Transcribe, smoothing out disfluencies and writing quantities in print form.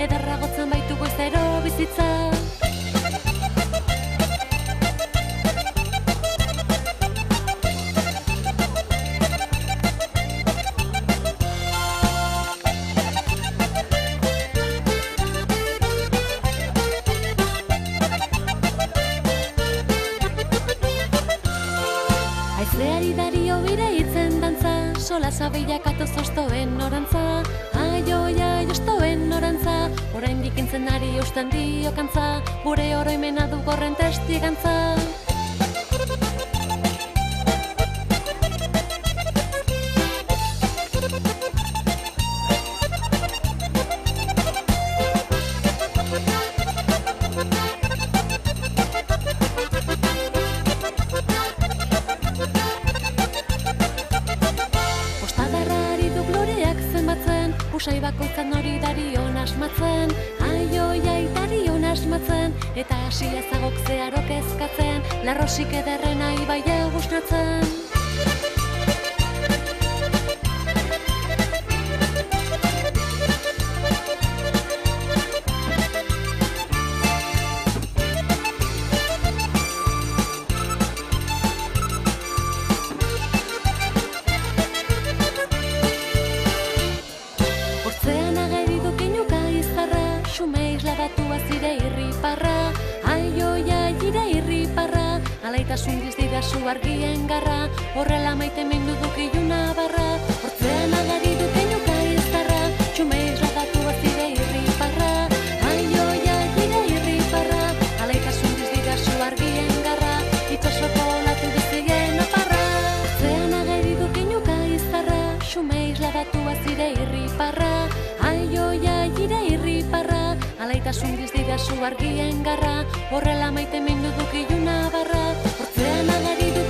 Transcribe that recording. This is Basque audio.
ederra gotzen baitu goizero bizitza. Aizeari dario bire hitzen dantza, sola zabilak atoz ostoen norantza. Aioia ostoen norantza, orain dikintzen ari usten diokantza, gure oroimena du gorren testigantza. Usai bakoitzan hori darion asmatzen, aioiai darion asmatzen, eta hasi ezagok zeharok ezkatzen, larrosik ederrena ibaia gusnatzen. Zire irriparra, aioia ire irriparra, alaitasun dizdira zu argien garra, horrela maite mindu duk iluna barra, hortzean agari duk einuka izarra, txume isladatua zire irriparra, aioia ire irriparra, alaitasun dizdira zu argien garra, itxasoko olatu dizien aparra, hortzean agari duk einuka izarra, txume isladatua zire irriparra, aioia ire irriparra, alaitasun dizdira zu argien garra, horrela maite mindu duk iluna barra, hortzean agari duk